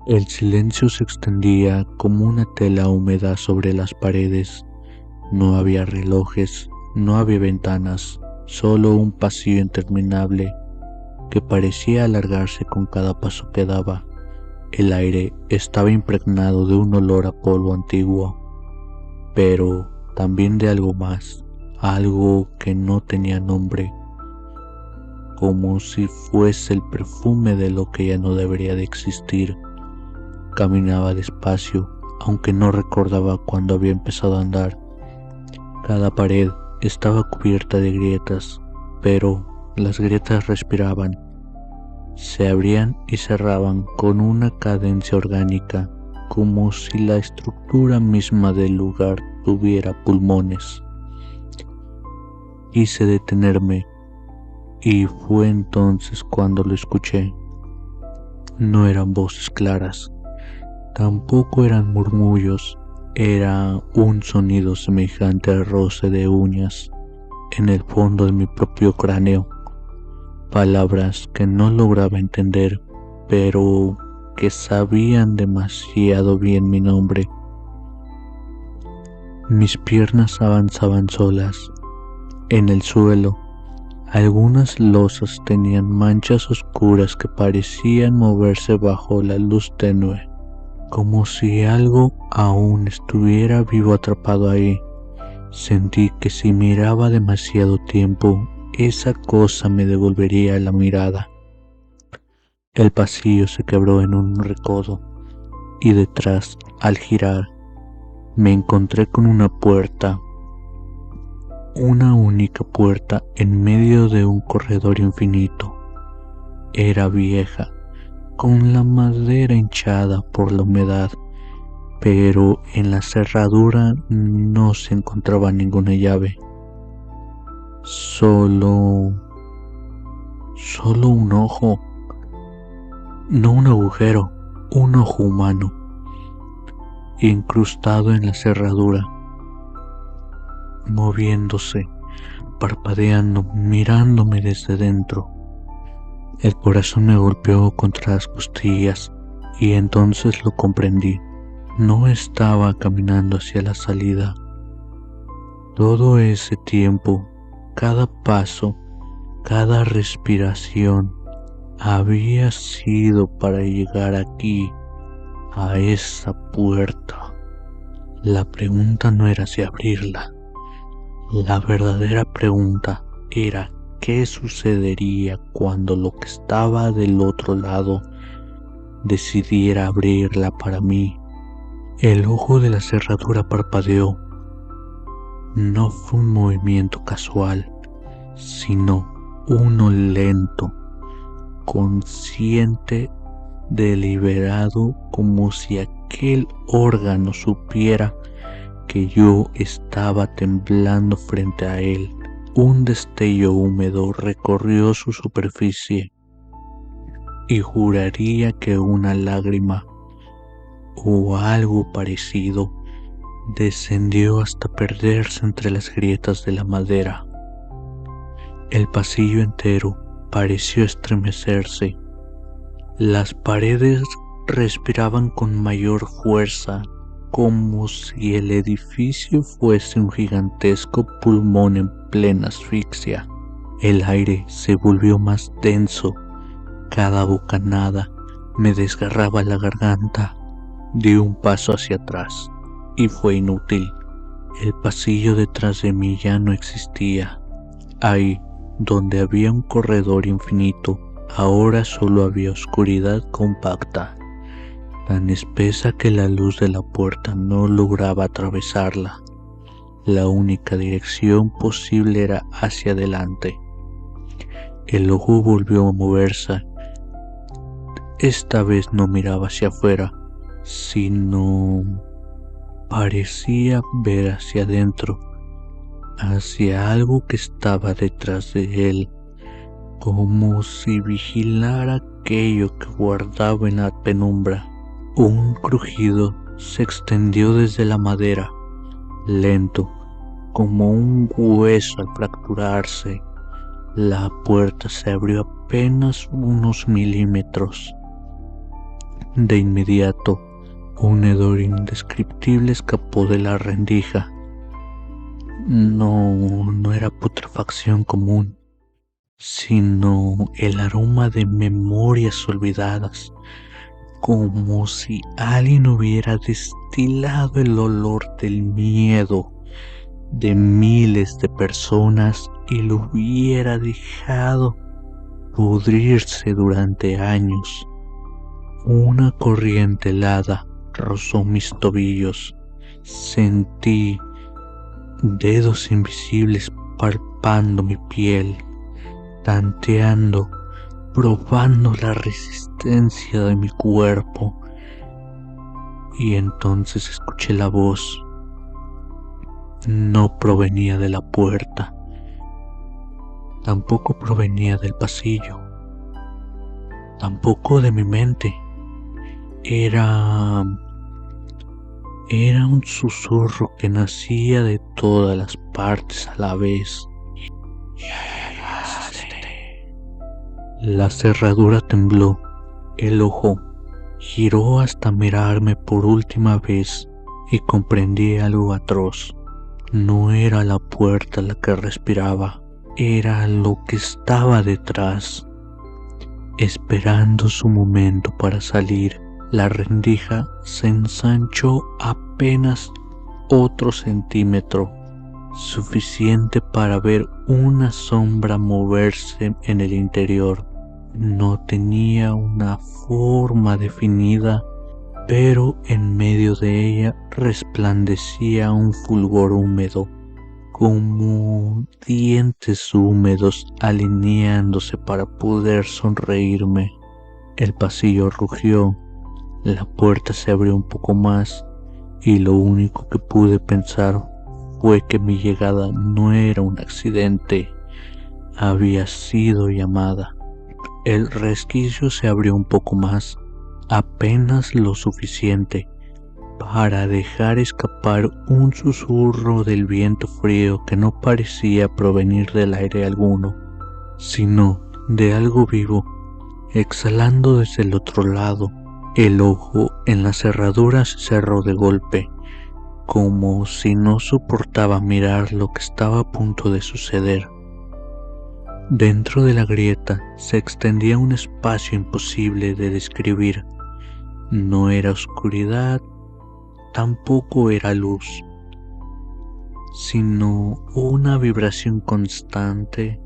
El silencio se extendía como una tela húmeda sobre las paredes. No había relojes, no había ventanas, solo un pasillo interminable que parecía alargarse con cada paso que daba. El aire estaba impregnado de un olor a polvo antiguo, pero también de algo más, algo que no tenía nombre, como si fuese el perfume de lo que ya no debería de existir. Caminaba despacio, aunque no recordaba cuándo había empezado a andar. Cada pared estaba cubierta de grietas, pero las grietas respiraban. Se abrían y cerraban con una cadencia orgánica, como si la estructura misma del lugar tuviera pulmones. Quise detenerme y fue entonces cuando lo escuché. No eran voces claras, tampoco eran murmullos, era un sonido semejante al roce de uñas en el fondo de mi propio cráneo. Palabras que no lograba entender, pero que sabían demasiado bien mi nombre. Mis piernas avanzaban solas. En el suelo, algunas losas tenían manchas oscuras que parecían moverse bajo la luz tenue, como si algo aún estuviera vivo atrapado ahí. Sentí que si miraba demasiado tiempo, esa cosa me devolvería la mirada. El pasillo se quebró en un recodo y detrás, al girar, me encontré con una puerta, una única puerta en medio de un corredor infinito. Era vieja, con la madera hinchada por la humedad, pero en la cerradura no se encontraba ninguna llave. Solo un ojo, no un agujero, un ojo humano, incrustado en la cerradura, moviéndose, parpadeando, mirándome desde dentro. El corazón me golpeó contra las costillas y entonces lo comprendí. No estaba caminando hacia la salida. Todo ese tiempo, cada paso, cada respiración, había sido para llegar aquí, a esa puerta. La pregunta no era si abrirla. La verdadera pregunta era qué sucedería cuando lo que estaba del otro lado decidiera abrirla para mí. El ojo de la cerradura parpadeó. No fue un movimiento casual, sino uno lento, consciente, deliberado, como si aquel órgano supiera que yo estaba temblando frente a él. Un destello húmedo recorrió su superficie y juraría que una lágrima o algo parecido descendió hasta perderse entre las grietas de la madera. El pasillo entero pareció estremecerse. Las paredes respiraban con mayor fuerza, como si el edificio fuese un gigantesco pulmón en plena asfixia. El aire se volvió más denso. Cada bocanada me desgarraba la garganta. Di un paso hacia atrás y fue inútil. El pasillo detrás de mí ya no existía. Ahí, donde había un corredor infinito, ahora solo había oscuridad compacta, tan espesa que la luz de la puerta no lograba atravesarla. La única dirección posible era hacia adelante. El ojo volvió a moverse. Esta vez no miraba hacia afuera, sino parecía ver hacia adentro, hacia algo que estaba detrás de él, como si vigilara aquello que guardaba en la penumbra. Un crujido se extendió desde la madera, lento, como un hueso al fracturarse. La puerta se abrió apenas unos milímetros. De inmediato, un hedor indescriptible escapó de la rendija. No era putrefacción común, sino el aroma de memorias olvidadas, como si alguien hubiera destilado el olor del miedo de miles de personas y lo hubiera dejado pudrirse durante años. Una corriente helada rozó mis tobillos. Sentí dedos invisibles palpando mi piel, tanteando, probando la resistencia de mi cuerpo. Y entonces escuché la voz. No provenía de la puerta, tampoco provenía del pasillo, tampoco de mi mente. Era un susurro que nacía de todas las partes a la vez. La cerradura tembló, el ojo giró hasta mirarme por última vez y comprendí algo atroz. No era la puerta la que respiraba, era lo que estaba detrás, esperando su momento para salir. La rendija se ensanchó apenas otro centímetro, suficiente para ver una sombra moverse en el interior. No tenía una forma definida, pero en medio de ella resplandecía un fulgor húmedo, como dientes húmedos alineándose para poder sonreírme. El pasillo rugió, la puerta se abrió un poco más y lo único que pude pensar fue que mi llegada no era un accidente, había sido llamada. El resquicio se abrió un poco más, apenas lo suficiente para dejar escapar un susurro del viento frío que no parecía provenir del aire alguno, sino de algo vivo, exhalando desde el otro lado. El ojo en la cerradura se cerró de golpe, como si no soportaba mirar lo que estaba a punto de suceder. Dentro de la grieta se extendía un espacio imposible de describir. No era oscuridad, tampoco era luz, sino una vibración constante,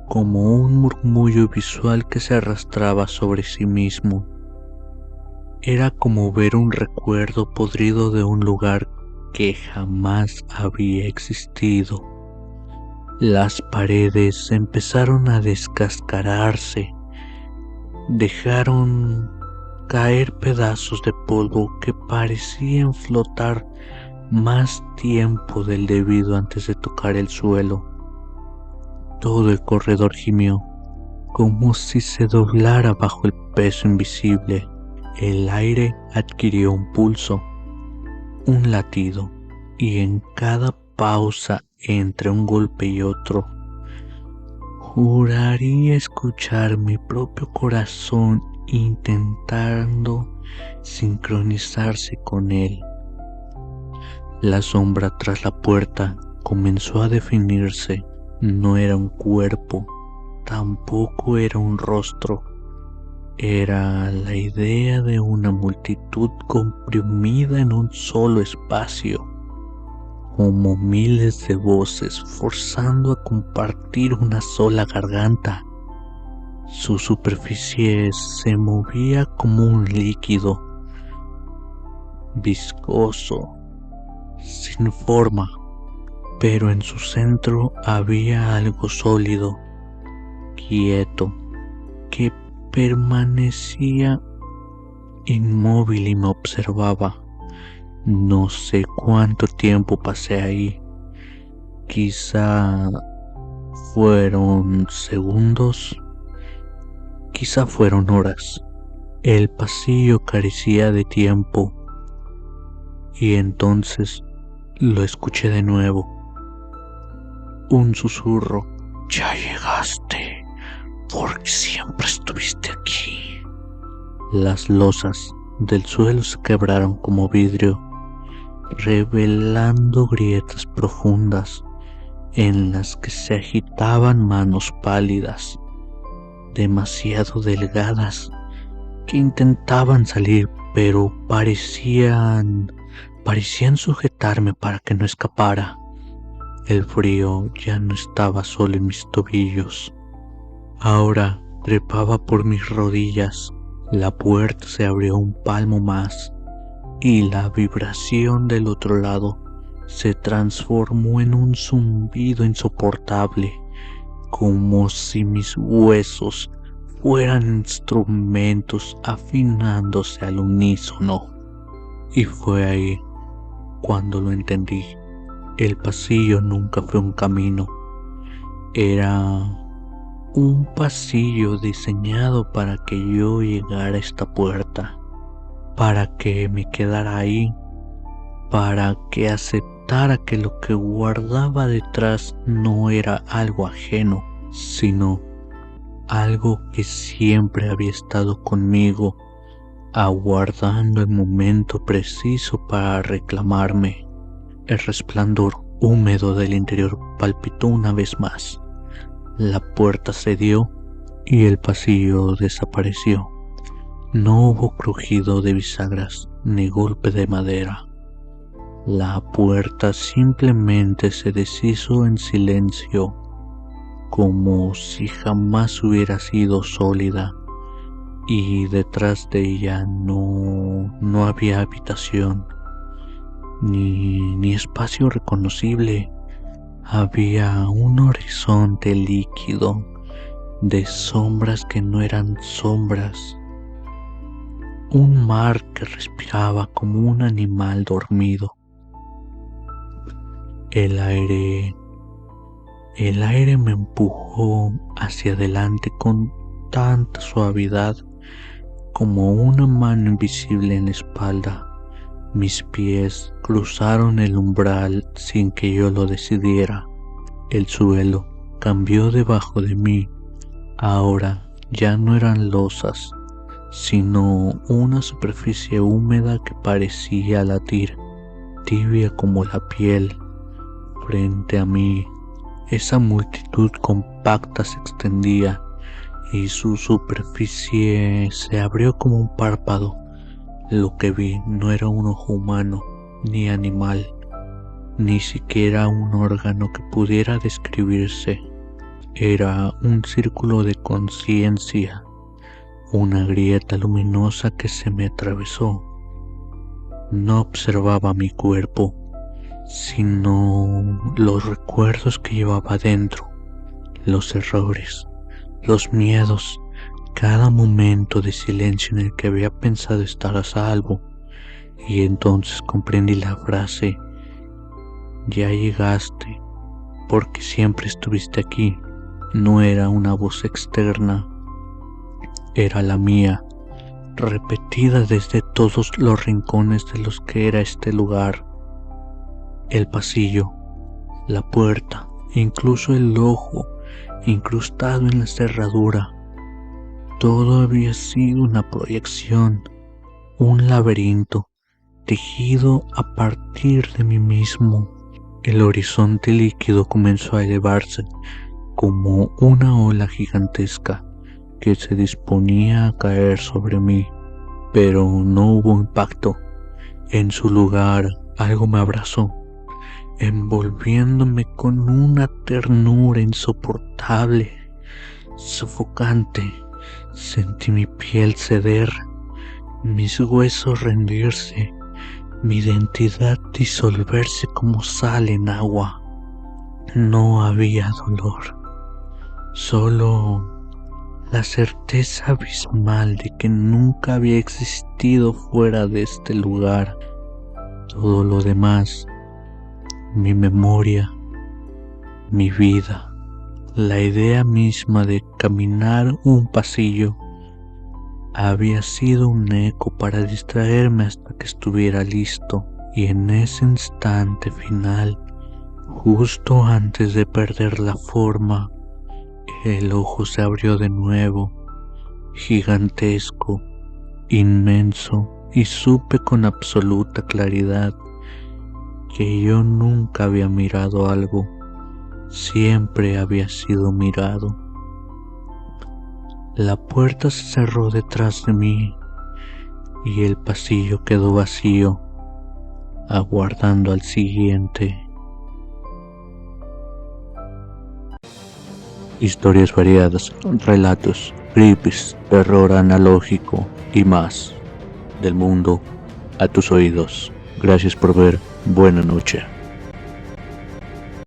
como un murmullo visual que se arrastraba sobre sí mismo. Era como ver un recuerdo podrido de un lugar que jamás había existido. Las paredes empezaron a descascararse, dejaron caer pedazos de polvo que parecían flotar más tiempo del debido antes de tocar el suelo. Todo el corredor gimió, como si se doblara bajo el peso invisible. El aire adquirió un pulso, un latido, y en cada pausa entre un golpe y otro, juraría escuchar mi propio corazón intentando sincronizarse con él. La sombra tras la puerta comenzó a definirse. No era un cuerpo, tampoco era un rostro. Era la idea de una multitud comprimida en un solo espacio, como miles de voces forzando a compartir una sola garganta. Su superficie se movía como un líquido, viscoso, sin forma, pero en su centro había algo sólido, quieto, que permanecía inmóvil y me observaba. No sé cuánto tiempo pasé ahí, quizá fueron segundos, quizá fueron horas. El pasillo carecía de tiempo y entonces lo escuché de nuevo. Un susurro. Ya llegaste, porque siempre estuviste aquí. Las losas del suelo se quebraron como vidrio, revelando grietas profundas en las que se agitaban manos pálidas, demasiado delgadas, que intentaban salir, pero parecían sujetarme para que no escapara. El frío ya no estaba solo en mis tobillos, ahora trepaba por mis rodillas. La puerta se abrió un palmo más y la vibración del otro lado se transformó en un zumbido insoportable, como si mis huesos fueran instrumentos afinándose al unísono. Y fue ahí cuando lo entendí. El pasillo nunca fue un camino, era un pasillo diseñado para que yo llegara a esta puerta, para que me quedara ahí, para que aceptara que lo que guardaba detrás no era algo ajeno, sino algo que siempre había estado conmigo, aguardando el momento preciso para reclamarme. El resplandor húmedo del interior palpitó una vez más. La puerta cedió y el pasillo desapareció. No hubo crujido de bisagras ni golpe de madera. La puerta simplemente se deshizo en silencio, como si jamás hubiera sido sólida, y detrás de ella no había habitación, ni espacio reconocible. Había un horizonte líquido de sombras que no eran sombras, un mar que respiraba como un animal dormido. El aire me empujó hacia adelante con tanta suavidad como una mano invisible en la espalda. Mis pies cruzaron el umbral sin que yo lo decidiera. El suelo cambió debajo de mí. Ahora ya no eran losas, sino una superficie húmeda que parecía latir, tibia como la piel. Frente a mí, esa multitud compacta se extendía y su superficie se abrió como un párpado. Lo que vi no era un ojo humano, ni animal, ni siquiera un órgano que pudiera describirse. Era un círculo de conciencia, una grieta luminosa que se me atravesó. No observaba mi cuerpo, sino los recuerdos que llevaba dentro, los errores, los miedos, cada momento de silencio en el que había pensado estar a salvo. Y entonces comprendí la frase: ya llegaste, porque siempre estuviste aquí. No era una voz externa, era la mía, repetida desde todos los rincones de los que era este lugar. El pasillo, la puerta, incluso el ojo incrustado en la cerradura. Todo había sido una proyección, un laberinto tejido a partir de mí mismo. El horizonte líquido comenzó a elevarse como una ola gigantesca que se disponía a caer sobre mí, pero no hubo impacto. En su lugar, algo me abrazó, envolviéndome con una ternura insoportable, sofocante. Sentí mi piel ceder, mis huesos rendirse, mi identidad disolverse como sal en agua. No había dolor, solo la certeza abismal de que nunca había existido fuera de este lugar. Todo lo demás, mi memoria, mi vida, la idea misma de caminar un pasillo, había sido un eco para distraerme hasta que estuviera listo. Y en ese instante final, justo antes de perder la forma, el ojo se abrió de nuevo, gigantesco, inmenso y supe con absoluta claridad que yo nunca había mirado algo, siempre había sido mirado. La puerta se cerró detrás de mí y el pasillo quedó vacío, aguardando al siguiente. Historias variadas, relatos, creepies, terror analógico y más del mundo a tus oídos. Gracias por ver. Buena noche.